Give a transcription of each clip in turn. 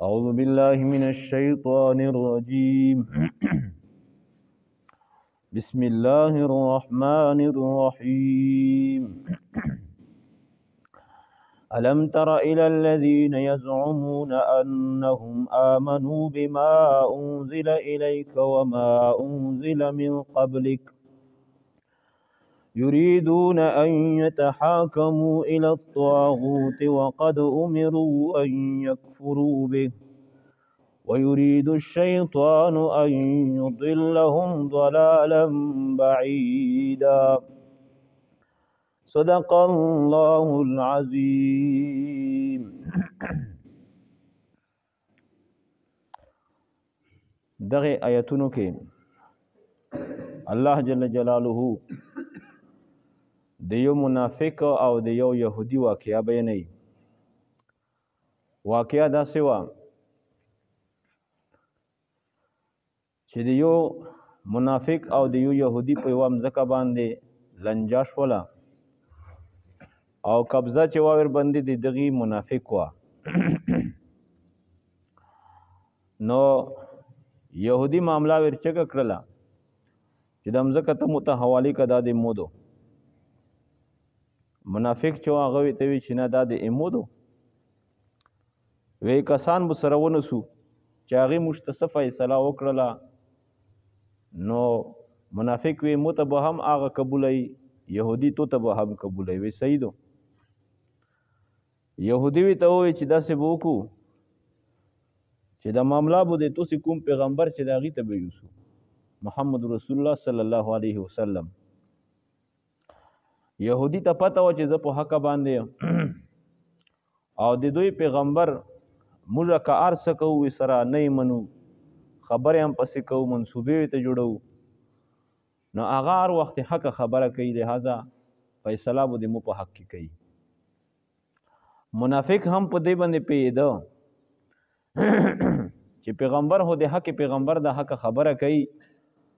أعوذ بالله من الشيطان الرجيم بسم الله الرحمن الرحيم ألم تر إلى الذين يزعمون أنهم آمنوا بما أنزل إليك وما أنزل من قبلك يريدون أن يتحاكموا إلى الطاغوت وقد أمروا أن يكفروا به ويريد الشيطان أن يضلهم ضلالا بعيدا صدق الله العظيم. دغه آیتونو کې الله جل جلاله د یو منافق او د یو يهودي واقعیا بیانوي. واقعیا داسې وه چې د یو منافق او د یو يهودي په یوه مځکه باندې لنجه شوله او قبضه چې وه ورباندې د دغې منافق وه. نو يهودي معامله ورچکه کړله چې د مځکه ته مو ته حوالې که دا د مودو. منافق چې وه هغه ورته وي چې نه دا د امودو وی کسان به سره ونسو چې هغې موږ ته څه فیصله وکړله. نو منافق وی مو ته به هم هغه قبولوي، یهودي تو ته به هم قبولوي. وی صحیح دو. یهودي وی ته ووایي چې داسې به وکړو چې د معامله به د تاسې کوم پیغمبر چې د هغې ته به یوسو محمد رسول الله صلی الله علیه وسلم. یهودي ته پته وه چې زه په حقه باندې او د دوی پیغمبر موږ که هر څه کوو وی سره نه یې منو، خبرې هم پسې کوو، منصوبې ته جوړوو. نو هغه هر وخت حقه خبره کوي، لهذا فیصله به د مو په حق کې کوي. منافق هم په دې باندې پوهېده چې پیغمبر هو د حق پیغمبر د حق خبره کوي.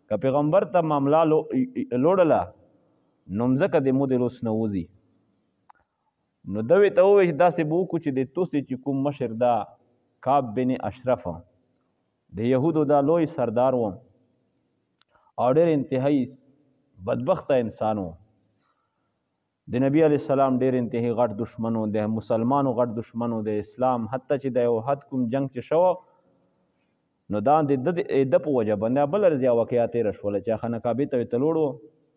که پیغمبر ته معامله لوړله نو مځکه د مو د لوس نه وځي. نو ده ورته ووایي چې داسې به وکړو چې د توسې چې کوم مشر دا کعب بن اشرف د یهودو دا لوی سردار و او ډېر انتهایی بدبخته انسان و. د نبی علیه السلام ډېر انتهایی غټ دشمن و، د مسلمانو غټ دشمن و، د اسلام حتی چې د یو حد کوم جنگ چې شوه نو دا د په وجه باندې بله رضیا واقعه تېره شوله چې خانه کعبې ته ورته لوړ و،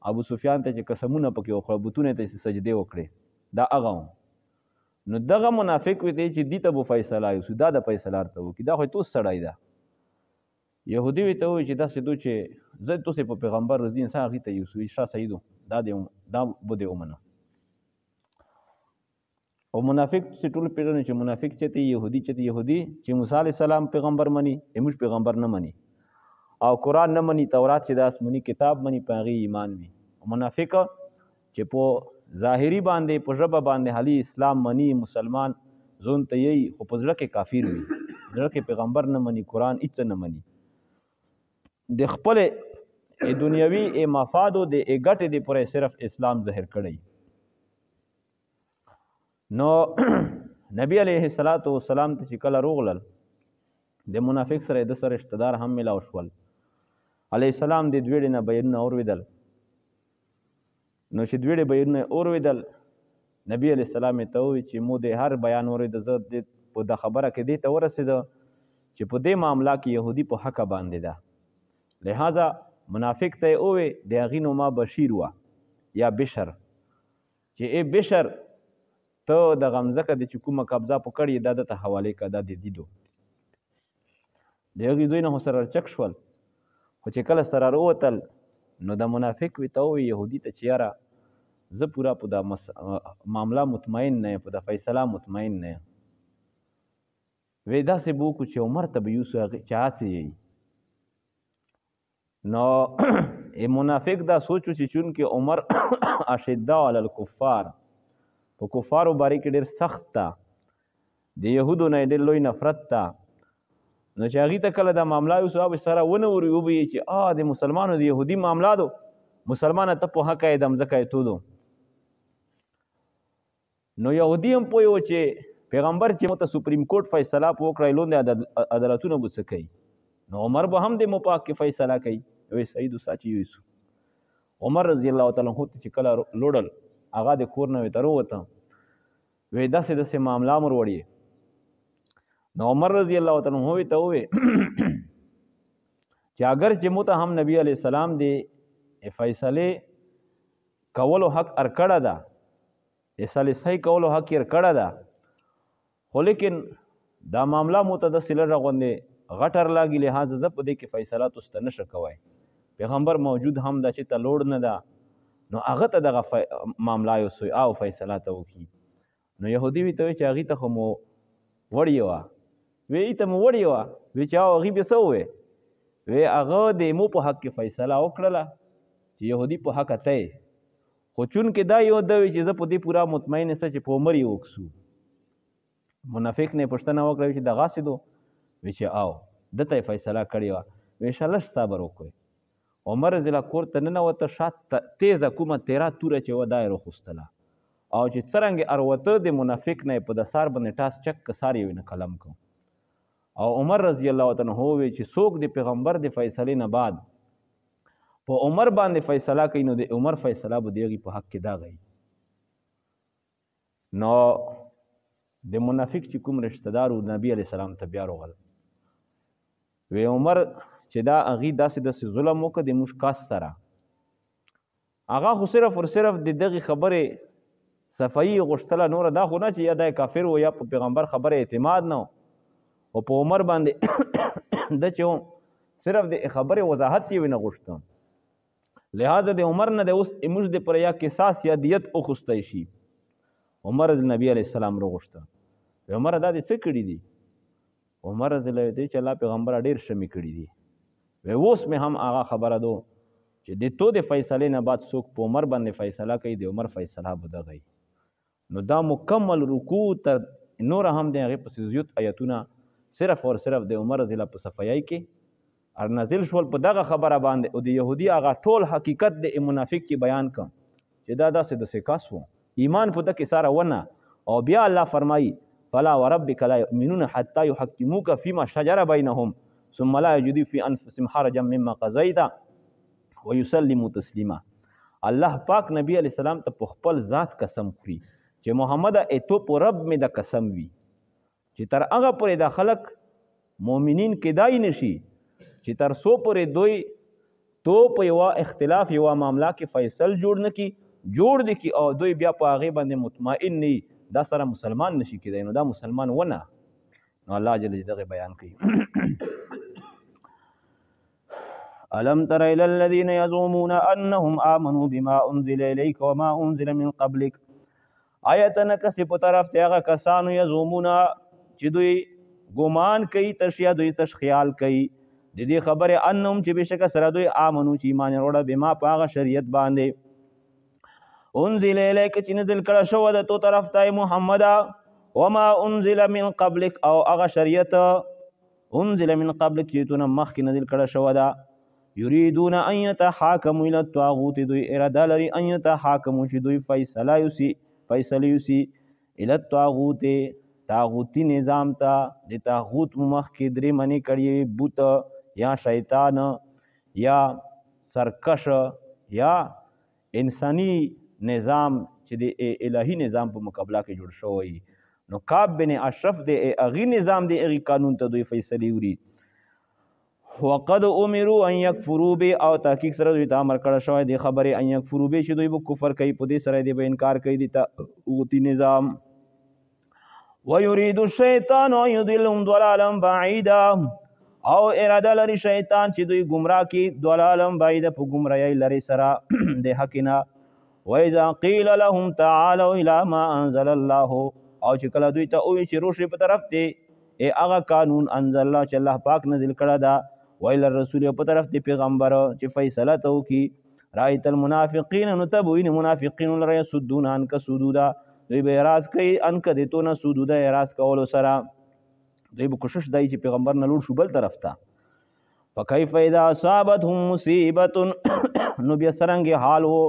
ابو سفیان ته چې قسمونه پکې وکړه، بتونه ته سجدې وکړې، دا هغه و. نو دغه منافق وی چې دې ته به فیصله یوسو، دا د فیصله ورته وکړي، دا خو توس سړی ده. یهودي ورته ووایي چې داسې دو چې زه تاسې په پیغمبر رضي انسان هغې ته یوسو، ښه صحیح دو، دا به دې ومنه. او منافق چې ټول پېژنو چې منافق چېرته یهودي چېرته یهودي چې موسی علیه السلام پیغمبر مني، زموږ پیغمبر نه مني او قرآن نه مني، تورات چې د آسماني کتاب مني په هغې ایمان وي. منافق چې په ظاهري باندې په ژبه باندې حالي اسلام مني، مسلمان ځون ته یي، خو په زړه کې کافر وي، زړه کې پیغمبر نه مني، قرآن هېڅ نه مني. د خپلې دنیوي مفادو د ګټې د پوره صرف اسلام ظاهر کړی. نو نبی علیه السلام ته چې کله روغلل د منافق سره د سره رشته دار هم ملاو شول. علیه السلام د دویړې نه بیانونه اورېدل. نو چې دویړې بیانونه اورېدل نبی علیه السلام یې ته ووایي چې مو د هر بیان اورېده، زه په د خبره کې دې ته ورسېده چې په دې معامله کې یهودي په حقه باندې ده. لہذا منافق ته یې ووایي د هغې نومه بشیر وه یا بشر چې ای بشر ته دغه مځکه د چې کومه قبضه په کړې دا دته حوالې که دا د دیدو. د هغې دوی نه خو سره چک شول، خو چې کله سره راووتل نو د منافق ورته ووایي یهودي ته چې یاره زه پوره په دا معامله مطمئن نه یم، په دا فیصله مطمئن نه یم. وی داسې به وکړو چې عمر ته به یوسو چې هسې یې. نو منافق دا سوچ و چې چونکې عمر اشداء علی الکفار په کفارو باره کې ډېر سخت ده، د یهودو نه یې ډېر لوی نفرت ده. نو چې هغې ته کله دا معامله یوسو هغه سره ونه وبهیي چې د مسلمانو د یهودي معامله دو، مسلمانه ته په حقه یې د مځکه یې تودو. نو یهودي هم پوه و چې پیغمبر چې موږ ته سپریم کورټ فیصله وکړی لوندې عدالتونه به څه کوي نو عمر به هم د مپاک کې فیصله کوي وی سعید ساچي یوسو عمر رضی الله تعالی عنہ چې کله لوړل هغه د کور نه وتر وته وی داسې معامله مر وړي نو عمر رضی الله تعالی عنہ ته وی چې اگر چې موږ ته هم نبی علی السلام دی فیصله کولو حق ارکړه ده فیصله صحیح کولو حق ارکړه ده خو لیکن دا معامله موږ ته د سله غوندې غټر لاګي لحاظ زه په دې کې فیصله تاسو ته نشه کوی پیغمبر موجود هم دا چې ته لوړ نه ده نو هغه ته دغه معامله یو سوی او فیصله ته وکړي نو یهودي وی ته چې هغې ته خو مو وړې وه وی ته مو وړې وه وی چې هغې به څه ووې وی هغه د مو په حق کې فیصله وکړله چې یهودي په حق ته خو چونکې دا یو ده وي چې زه په دې پوره مطمئن څه چې په عمر یې وکسو منافق نه پوښتنه وکړه چې دغسې دو وی چې او دته یې فیصله کړې وه وی شلش صبر وکړئ عمر رضی الله کور ته ننوته شات تیزه کومه تیره توره چې وه دا یې راخوستله او چې څرنګې اروته د منافق نه په د سار باندې ټاس چک که سار یې نه قلم کو او عمر رضی الله عنه وی چې څوک د پیغمبر د فیصلې نه بعد په عمر باندې فیصله کوي نو د عمر فیصله به د هغې په حق کې دا غي نو د منافق چې کوم رشته دار نبی علیه السلام ته بیا راغل وی عمر چې دا هغې داسې ظلم وکړه د موږ کاس سره هغه خو صرف اور صرف د دغې خبرې صفایي غوښتله نوره دا خو نه چې یا دا کافر و یا په پیغمبر خبره اعتماد نه او په عمر باندې د چې صرف د خبرې وضاحت یې ونه غوښته لہذا د عمر نه د اوس موږ د پر یا قصاص یا دیت اخوستی شي عمر د نبی علیه السلام راغوښته عمر دا دې څه کړي دي عمر رضی الله عنه چې الله پیغمبر ډېر ښه مې کړي دي وی اوس مې هم هغه خبره دو چې د تو د فیصلې نه بعد څوک په عمر باندې فیصله کوي د عمر فیصله به دغه نو دا مکمل رکوع تر نور هم د هغې پسې زیات آیتونه صرف اور صرف د عمر رضی الله په صفایي کې نازل شول په دغه خبره باندې او د یهودي هغه ټول حقیقت د منافق کې بیان کړم چې دا داسې داسې کس و ایمان په ده کې ساره ونه او بیا الله فرمایي فلا وربک لا یؤمنون حتی یحکموک فیما شجر بینهم ثم لا یجدوا فی انفسهم حرجا مما قضیت ویسلموا تسلیما الله پاک نبی علیہ السلام ته په خپل ذات قسم خوري چې محمد ایتو په رب مې د قسم وي چې تر هغه پورې دا خلک مؤمنین کیدای نشي چې تر څو پورې دوی تو په یوه اختلاف یوه معامله کې فیصل جوړ نه کي جوړ دي کی او دوی بیا په هغې باندې مطمئن نه دا سره مسلمان نشي کیدای نو دا مسلمان ونه نو الله جل دغه بیان کوي الم تر الى الذين يزعمون انهم امنوا بما انزل اليك وما انزل من قبلك آیتن کسی په طرف ته هغه کسانو یزعمون چې دوی ګمان کوي تشیا دوی تش خیال کوي د دې خبره انهم چې بشک سره دوی امنو چې ایمان وروړه بما په هغه شریعت باندې انزل الیک چې نزل کړه شو د تو طرف ته محمد وما انزل من قبلک او هغه شریعت انزل من قبلک چې تو نه مخکې نزل کړه شو دا یریدون ان يتحاكموا الى الطاغوت دوی اراده لري ان يتحاكموا چې دوی فیصله یوسي الى الطاغوت طاغوتی نظام ته د طاغوت مخکې درې منې کړي بوت یا شیطان یا سرکش یا انسانی نظام چې د الهي نظام په مقابله کې جوړ شوی نو کعب بن اشرف د هغې نظام د هغې قانون ته دوی فیصلې وړي وقد امروا ان يكفروا به او تحقیق سره دوی ته امر کړی شوی دی خبرې ان يكفروا به چې دوی به کفر کوي په دې سره دوی به انکار کوي د طاغوتي نظام ويريد الشيطان ان يضلهم ضلالا بعيدا او اراده لري شیطان چې دوی گمراه کی ضلالا بعيدا په گمراهۍ لري سره د حق نه واذا قيل لهم تعالوا الى ما انزل الله او چې کله دوی ته وایي چې روشي په طرف ته هغه قانون انزل الله چې الله پاک نازل کړه دا ویل الرسول په طرف ته پیغمبر چې فیصله تو کی رایت المنافقین نو تبوین منافقین لري يسدون عنك سدودا دوی به اعراض کوي انک د تو نه سدودا اعراض کولو سره دوی به کوشش دای چې پیغمبر نه لور شو بل طرف ته فكيف اذا اصابتهم مصیبه نو بیا سرنګ حال وو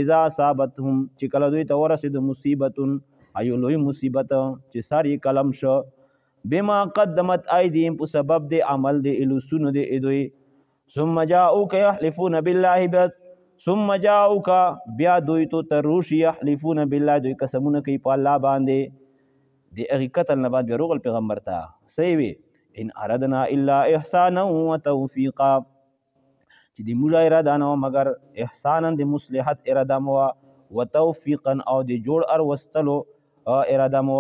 اذا اصابتهم چې کله دوی ته ورسید مصیبت ایو لوی مصیبت چې سر یې قلم شو بما قدمت ایدیهم په سبب د عمل د الوسونو د ادوی ثم جاءوك يحلفون بالله ثم جاءوك بیا دوی تو تروش يحلفون بالله دوی قسمونه کوي په الله باندې د هغه قتل نه بعد روغل پیغمبر ته صحیح وي ان اردنا الا احسانا وتوفيقا چې د موږ اراده نه مگر احسانا د مصلحت اراده مو وتوفيقا او د جوړ ار وستلو اراده مو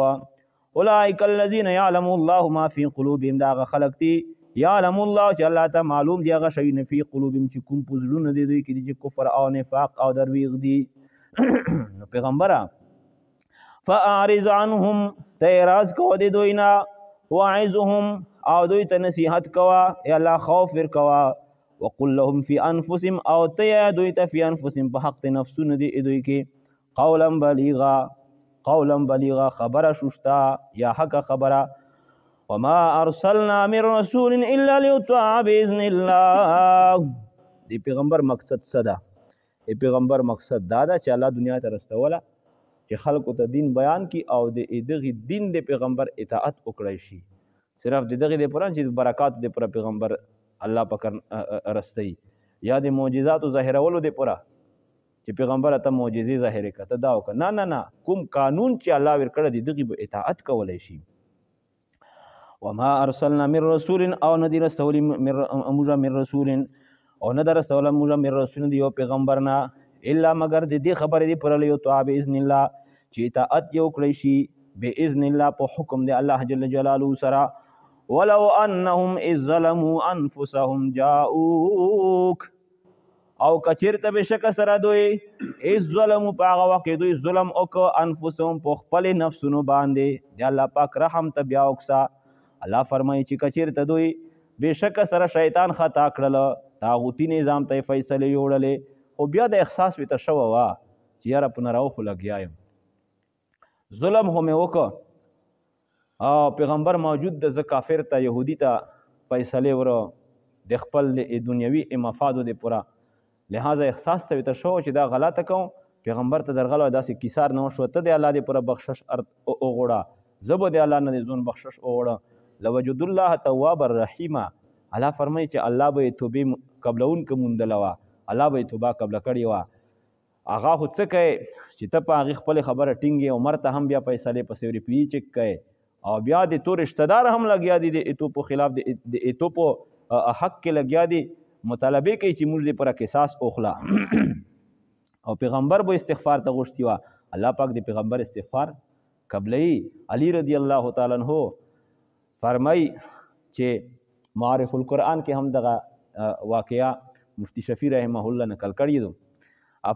اولئک الذين يعلم الله ما في قلوبهم دا خلق دي يعلم الله چې الله ته معلوم دی هغه شی نه فی قلوبهم چې کوم پزړونه دي دوی کې چې کفر او نفاق او درویغ دي نو پیغمبره فاعرض عنهم تیراز کو دي دوینا واعظهم او دوی ته نصیحت کوا یا الله خوف ور کوا وقل لهم في انفسهم او تیا دوی ته فی انفسهم په حق نفسونه دي دوی کې قولا بلیغا خبره شوشتا یا حق خبره وما ارسلنا من رسول الا ليطاع باذن الله دی پیغمبر مقصد صدا دی پیغمبر مقصد دادا چې الله دنیا ته رسوله چې خلکو ته دین بیان کی او د دغه دین د پیغمبر اطاعت وکړي شي صرف دغه د پران چې برکات د پر پیغمبر الله پاک رستی یا د معجزات ظاهرولو د پره چې پیغمبر ته معجزې ظاهر کته دا وک نه کوم قانون چې الله ور کړی دی دغه اطاعت کولای شي وما ارسلنا من رسول او ندی رسول من رسول او ندی رسول من رسول دی پیغمبرنا الا مگر دې خبرې دی پر له تو باذن الله چې اطاعت یو کړی شي باذن الله په حکم دی الله جل جلاله سره ولو انهم اذ ظلموا انفسهم جاءوك او کچیرته بشک سره دوی اذ ظلموا پاغه وخت دوی ظلم وک انفسهم په خپل نفسونو باندې دی الله پاک رحم ته بیا وکسا الله فرمایي چې کچیرته دوی بشک سره شیطان خطا کړل طاغوتی نظام ته فیصله جوړلې خو بیا د احساس وته شو وا چې یاره په نراو خو لګیایم ظلم هم وکړه او پیغمبر موجود د کافر ته يهودي ته فیصله ور د خپل دنیوي مفادو د پورا لہذا احساس ته شو چې دا غلطه کوم پیغمبر ته درغلو داسې کیسار نه شو ته د الله د پورا بخشش اوغړه زبو د الله نه زون بخشش اوغړه لوجد الله تواب الرحیم الله فرمایي چې الله به توبه قبلون کومندلوا الله به توبه قبل کړی وا هغه خو څه کوي چې ته په هغه خپل خبره ټینګي عمر ته هم بیا فیصله پسوري پی چک کوي او بیا د تو رشتہ دار هم لګیا دي د ایتو په خلاف د ایتو په حق کې لګیا دي مطالبه کوي چې موږ دې پر قصاص اوخلا او پیغمبر به استغفار ته غوښتي وا الله پاک د پیغمبر استغفار قبلې علی رضی الله تعالی عنہ فرمای چې معارف القرآن کې هم دغه واقعیا مفتی شفیع رحمه الله نقل کړی دو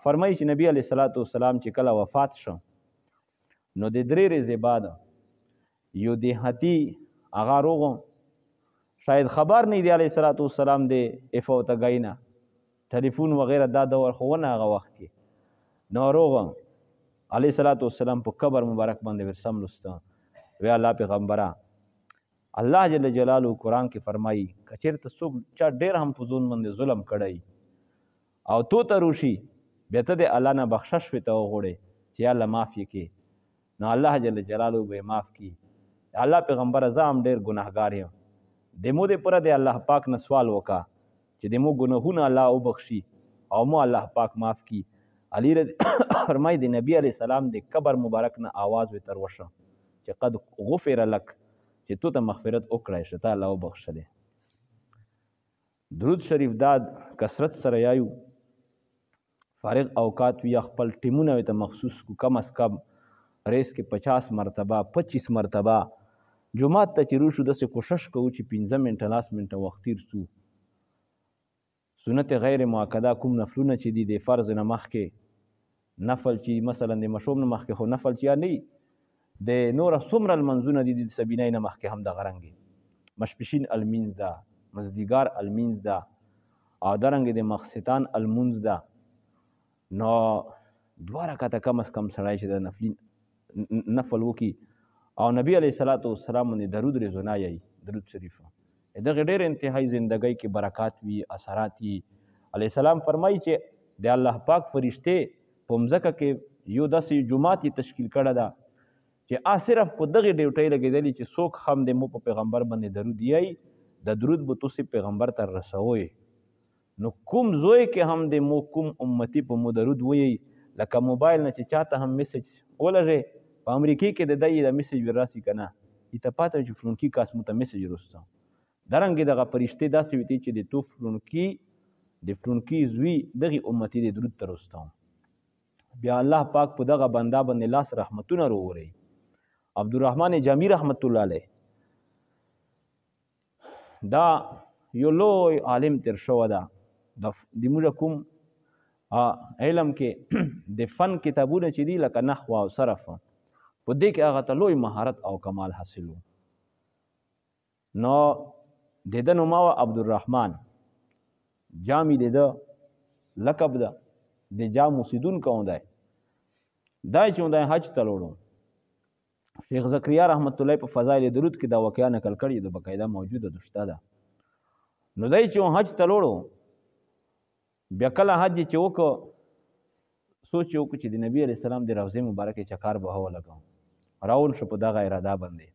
فرمای چې نبی علیہ الصلوۃ والسلام چې کله وفات شو نو د درې ورځې بعد یو دیهاتی هغه روغ شاید خبر نه دی علیہ الصلوۃ والسلام د افوت غینا ټلیفون وغیرہ دا دور خو نه هغه وخت کې نو روغ علیہ الصلوۃ والسلام په قبر مبارک باندې ورسم لسته وی الله پیغمبره الله جل جلاله قرآن کې فرمایي کچیرته څوک چا ډېر هم په ځون باندې ظلم کړی او تو ته روشي بیا ته د الله نه بخشش وته وغوړې چې الله معاف کړي نو الله جل جلاله به معاف کړي الله پیغمبر اعظم ډېر ګناهګار یم د مو د پره د الله پاک نه سوال وکا چې د مو ګناهونه الله وبخشي او مو الله پاک معاف کړي علی رضی فرمای د نبی علیہ السلام د قبر مبارک نه आवाज و تر وشه چې قد غفر لك چې تو ته مغفرت وکړای شته الله وبخښلې. درود شریف داد کثرت سره یایو فارغ اوقات وی خپل ټیمونه ته مخصوص کو کم از کم ریس کې 50 مرتبه 25 مرتبه جمعات ته چیرو شو دسه کوشش کوو چې 15 منټه 10 منټه وخت تیر سو سنت غیر مؤکده کوم نفلونه چې دي د فرض نه مخکې نفل چې مثلا د مشوم نه مخکې خو نفل چې نه د نور څومره المنځونه دي د سبینای نه مخکې هم د غرنګي مشپشین المنز ده مزدیګار المنز ده او درنګ د مخستان المنز ده نو دوه رکعته کم از کم سړی چې د نفل وکي او نبی علیه الصلاۃ والسلام باندې درود رضونا یی درود شریف دغه ډېر انتهایی زندګۍ کې برکات وي اثرات وي علیه السلام فرمایي چې د الله پاک فرشته په مځکه کې یو داسې جومات تشکیل کړی ده چې صرف په دغې ډیوټۍ لګېدلي چې څوک هم د مو په پیغمبر باندې درود یایي د درود به تاسې پیغمبر ته رسوئ. نو کوم زوی کې هم د مو کوم امتی په مو درود ویي، لکه موبایل نه چې چاته هم میسج ولږې په امریکې کې د دی د میسج راسي که نه ته پاته چې فلونکي کاس مو ته میسج رسته. دارنګې دغه فرشتې داسې وي چې د تو فلونکي زوی دغې امتي د درود ته رسته. بیا الله پاک په دغه بنده باندې لاس رحمتونه راووري. عبدالرحمن جامی رحمت الله علیه دا یو لوی عالم تیر شوی ده د موږ کوم علم کې د فن کتابونه چې دي لکه نحو او صرف په دې کې هغه ته لوی مهارت او کمال حاصل و. نو د ده نوم وه عبدالرحمن جامی د ده لقب ده د جام اوسیدونکی دی. دا چې دی حج ته لوړو شیخ زکریا رحمت الله په فضایل درود کې دا واقعه نقل کړې ده باقاعده موجوده دشته ده. نو دی چې حج ته لوړو بیا کله حج چې وکړو سوچ یې وکړو چې د نبي علیه السلام د روضې مبارکې چکر به ولګوم راول شو په دغه اراده باندې.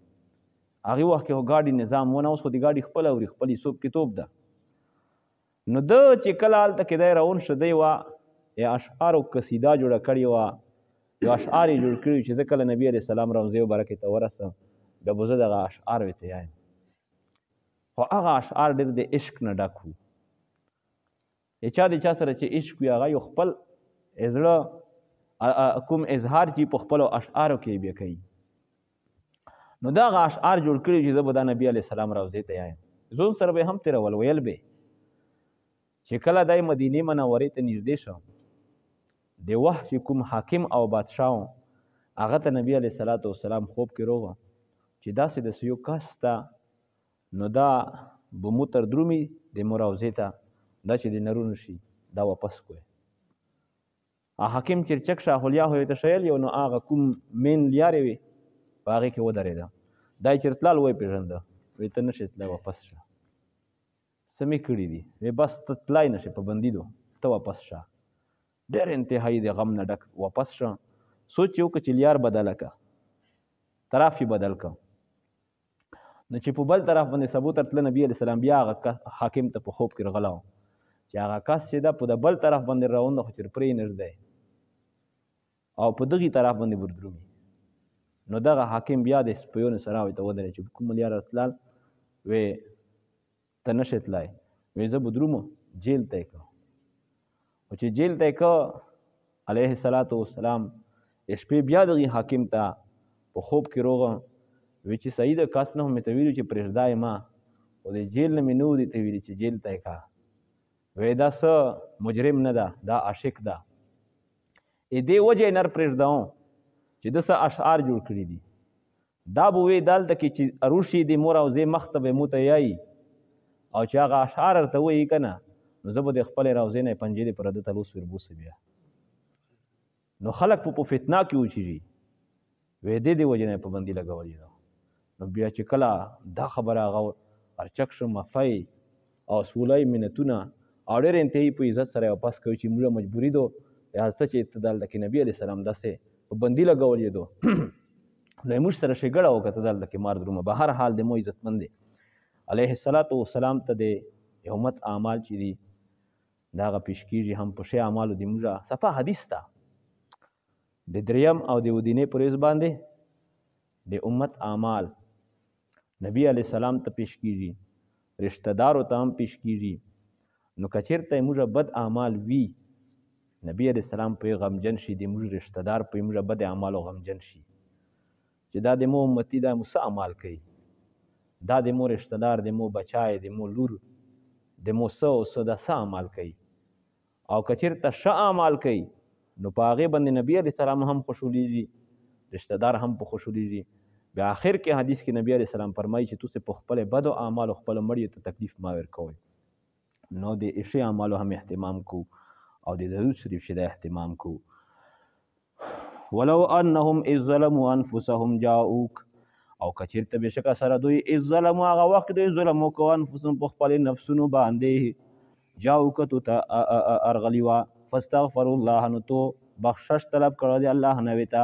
هغې وخت کې خو ګاډي نظام ونه اوس خو د ګاډي خپله اوري خپل حساب کتاب ده. نو ده چې کله هلته کې دی روان شو دی وه اشعارو قصیده جوړه کړې وه یو اشعار یې جوړ کړي چې زه کله نبي علیه السلام روضې مبارکې ته ورسم بیا به زه دغه اشعار ورته یایم. خو هغه اشعار ډېر د عشق نه ډک وو. چا د چا سره چې عشق وي هغه یو خپل زړه کوم اظهار چې په خپلو اشعارو کې بیا کوي. نو دغه اشعار جوړ کړي چې زه به دا نبي علیه السلام روضې ته یایم. زون سره به هم تېرول ویل به چې کله دی مدینې منورې ته نږدې شو د وخت چې کوم حاکم او بادشاه و هغه ته نبي علیه الصلاة والسلام خوب کې روغه چې داسې د یو کس ته نو دا به مو تر درومي د مو روضې ته دا چې د نرونه شي دا واپس کوی. حاکم چرچک شاهولیا خو یې ته شیل یو نو هغه کوم مین لیارې وي په هغې کې ودرېده. دا یې چېرته تلال ویې پېژنده وایي ته نشې تللی واپس شه. څه مې کړي دي وایي بس ته تلای نشې په بندي دو ته واپس شه. ډېر انتهایي د غم نه ډک واپس شه. سوچ یې وکړه چې لیار بدله که طرف یې بدل که. نو چې په بل طرف باندې سبو ته تله نبي علیه السلام بیا هغه حاکم ته په خوب کې رغلی و چې هغه کس چې ده په د بل طرف باندې روان ده خو چې پرې نږدی او په دغې طرف باندې بردرومي. نو دغه حاکم بیا د سپیونو سره ورته ودرېد چې کومه لیاره تلل وی ته نشې تللی وی زه به درومو جیل ته یې کړه. خو چې جیل ته یې کړه علیه الصلاة والسلام شپې بیا دغې حاکم ته په خوب کې روغه وی چې صحیح ده کس نه خو مې ته ویلي چې پرېږده یې ما خو د جیل نه مې نه و دې ته ویلي چې جیل ته یې کړه. وی دا څه مجرم نه ده دا عاشق ده. دې وجه یې نر پرېږدوم چې ده څه اشعار جوړ کړي دي دا به وی دلته کې چې روشي د مور او زې مخ ته به مو ته یایي او چې هغه اشعار ورته وایي که نه نو زه به د خپلې روضې نه یې پنجې د پرده ته لوس وربوسه بیا. نو خلک په فتنا کې وچېږي وی دې وجې نه یې پابندي لګولې ده. نو بیا چې کله دا خبره هغه ارچک شو مفی او سولای منتونه او ډېر انتهایي په عزت سره یې واپس کوي چې موږ مجبوري دو لهذا چې ته دلته کې نبي علیه السلام داسې پابندي لګولې دو نو یې موږ سره ښېګړه وکړه ته دلته کې مار درومه. به هر حال د مو عزتمند دی علیه الصلاة والسلام ته د امت اعمال چې دي د هغه پیش کېږي هم په ښې اعمالو د موږ صفا حدیث ته د دریم او د ودینې په ورځ باندې د امت اعمال نبی علیه السلام ته پیش کېږي رشته دارو ته هم پیش کېږي. نو که چېرته یې موږ بد اعمال وي نبی علیه السلام پرې غمجن شي د موږ رشته دار پرې موږ بد اعمالو غمجن شي چې دا د مو امتي دا مو څه اعمال کوي دا د مو رشته دار د مو بچای د مو لور د مو څه او څه دا څه اعمال کوي. او که چېرته ښه اعمال کوي نو په هغې باندې نبي علیه السلام هم خوشحالېږي رشته دار هم په خوشحالېږي. بیا آخر کې حدیث کې نبی علیه السلام فرمایي چې تاسې په خپلو بدو اعمالو خپلو مړیو ته تکلیف مه ورکوئ. نو د ښې اعمالو هم اهتمام کو او د درود شریف چې دا اهتمام کو. ولو انهم اذ ظلموا انفسهم جاءوک او که چېرته بېشکه سره دوی اذ ظلموا هغه وخت دوی ظلم وکړو انفسهم په خپلې نفسونو باندې جاءوک تو ته ارغلي وه فاستغفروا الله نو تو بخشش طلب کړی دی الله نه ورته